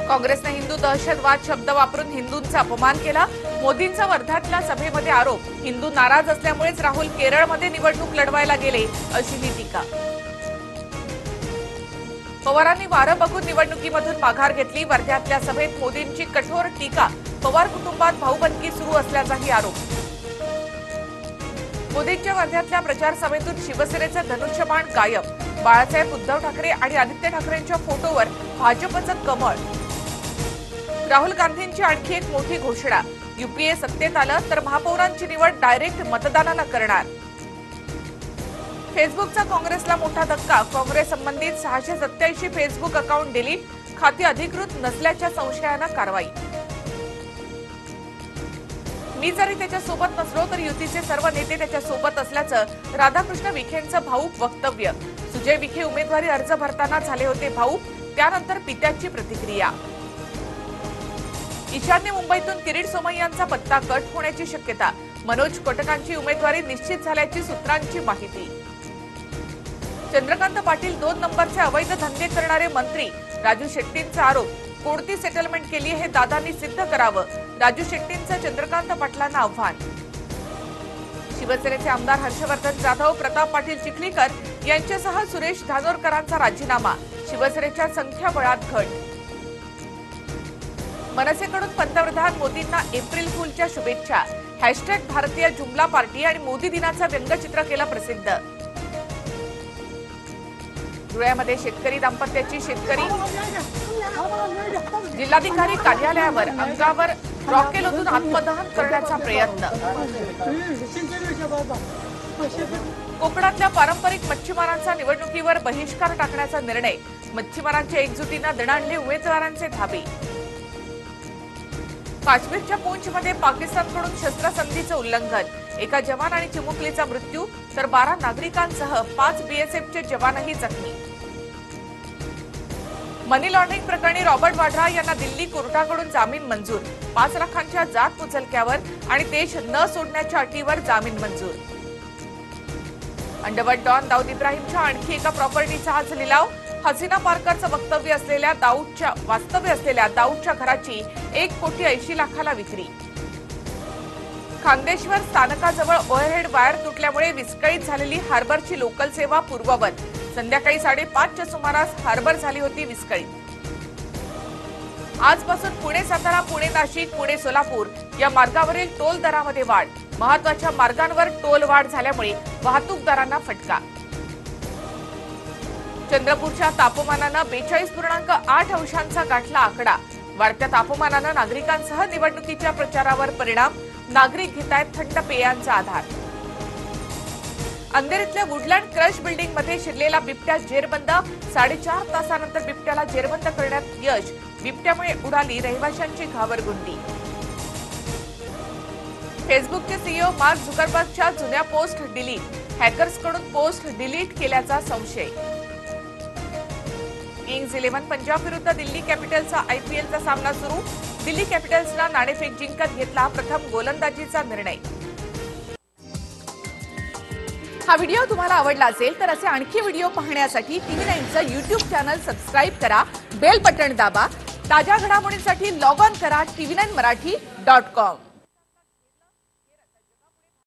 काँग्रेसने हिंदू दहशतवाद शब्द वापरून हिंदूंचा अपमान केला। मोदींचा वर्ध्यातल्या सभेमध्ये आरोप, हिंदू नाराज असल्यामुळेच राहुल केरळमध्ये निवडणूक लढवायला गेले अशी ही टीका। पवारांनी वारं बघून निवडणुकीमधून माघार घेतली। वर्ध्यातल्या सभेत मोदींची कठोर टीका, पवार कुटुंबात भाऊबंदकी सुरू असल्याचाही आरोप। मोदींच्या वर्ध्यातल्या प्रचार सभेतून शिवसेनेचं धनुष्यबाण गायब। बाळासाहेब, उद्धव ठाकरे आणि आदित्य ठाकरेंच्या फोटोवर भाजपचं कमळ। राहुल गांधींची आणखी एक मोठी घोषणा, यूपीए सत्तेत आलं तर महापौरांची निवड डायरेक्ट मतदानानं करणार। फेसबुकचा काँग्रेसला मोठा धक्का, काँग्रेस संबंधित 687 फेसबुक अकाउंट डिलीट, खाती अधिकृत नसल्याच्या संशयानं कारवाई। मी जरी त्याच्यासोबत नसलो तर युतीचे सर्व नेते त्याच्यासोबत असल्याचं राधाकृष्ण विखेंचं भाऊक वक्तव्य। सुजय विखे उमेदवारी अर्ज भरताना झाले होते भाऊक, त्यानंतर पित्याची प्रतिक्रिया। ईशान्य मुंबईतून किरीट सोमय्यांचा पत्ता कट होण्याची शक्यता, मनोज कोटकांची उमेदवारी निश्चित झाल्याची सूत्रांची माहिती। चंद्रकांत पाटील 2 नंबरचे अवैध धंदे करणारे मंत्री, राजू शेट्टींचा आरोप, कोणती सेटलमेंट केली हे दादांनी सिद्ध करावं, राजू शेट्टींचं चंद्रकांत पाटलांना आव्हान। शिवसेनेचे आमदार हर्षवर्धन जाधव, प्रताप पाटील चिखलीकर यांच्यासह सुरेश धानोरकरांचा राजीनामा, शिवसेनेच्या संख्याबळात घट। मनसेकडून पंतप्रधान मोदींना एप्रिल फूलच्या शुभेच्छा, हॅशटॅग भारतीय जुमला पार्टी आणि मोदी दिनाचं व्यंगचित्र केलं प्रसिद्ध। धुळ्यामध्ये शेतकरी दाम्पत्याची जिल्हाधिकारी कार्यालयावर अंगावर रॉकेल ओतून आत्मदहन करण्याचा प्रयत्न। कोकणातल्या पारंपरिक मच्छीमारांचा निवडणुकीवर बहिष्कार टाकण्याचा निर्णय, मच्छीमारांच्या एकजुटीनं दणाणले उमेदवारांचे धाबे। काश्मीरच्या पूंछमध्ये पाकिस्तानकडून शस्त्रसंधीचं उल्लंघन, एका जवान आणि चिमुकलीचा मृत्यू तर 12 नागरिकांसह 5 बीएसएफचे जवानही जखमी। मनी लॉन्ड्रिंग प्रकरणी रॉबर्ट वाड्रा यांना दिल्ली कोर्टाकडून जामीन मंजूर, 5 लाखांच्या जात मुचलक्यावर आणि देश न सोडण्याच्या अटीवर जामीन मंजूर। अंडरवर्ल्ड डॉन दाऊद इब्राहिमच्या आणखी एका प्रॉपर्टीचा आज लिलाव, हसीना पारकरचं वास्तव्य असलेल्या दाऊदच्या घराची 1,80,00,000 विक्री। खांदेश्वर स्थानकाजवळ ओव्हरहेड वायर तुटल्यामुळे विस्कळीत झालेली हार्बरची लोकल सेवा पूर्ववत, संध्याकाळी 5:30च्या सुमारास हार्बर झाली होती विस्कळीत। आजपासून पुणे सातारा, पुणे नाशिक, पुणे सोलापूर या मार्गावरील टोल दरामध्ये वाढ, महत्वाच्या मार्गांवर टोल वाढ झाल्यामुळे वाहतूकदारांना फटका। चंद्रपूरच्या तापमानानं 42.8 अंशांचा गाठला आकडा, वाढत्या तापमानानं नागरिकांसह निवडणुकीच्या प्रचारावर परिणाम, नागरिक घेतायत थंड पेयांचा आधार। अंधेरीतल्या वुडलँड क्रश बिल्डिंगमध्ये शिरलेला बिबट्या जेरबंद, 4.5 तासानंतर बिबट्याला जेरबंद करण्यात यश, बिबट्यामुळे उडाली रहिवाशांची घाबरगुंडी। फेसबुकचे सीईओ मार्क झुकरबर्गच्या जुन्या पोस्ट डिलीट, हॅकर्सकडून पोस्ट डिलीट केल्याचा संशय। किंग्ज 11 पंजाब विरुद्ध दिल्ली कॅपिटल्सचा आयपीएलचा सामना सुरू, दिल्ली कॅपिटल्सला नाणेफेक जिंकत घेतला प्रथम गोलंदाजीचा निर्णय। हा व्हिडिओ तुम्हाला आवडला असेल तर असे आणखी व्हिडिओ पाहण्यासाठी TV9चं YouTube चॅनल सबस्क्राइब करा, बेल बटन दाबा, ताज्या घडामोडींसाठी लॉग ऑन करा tv9marathi.com।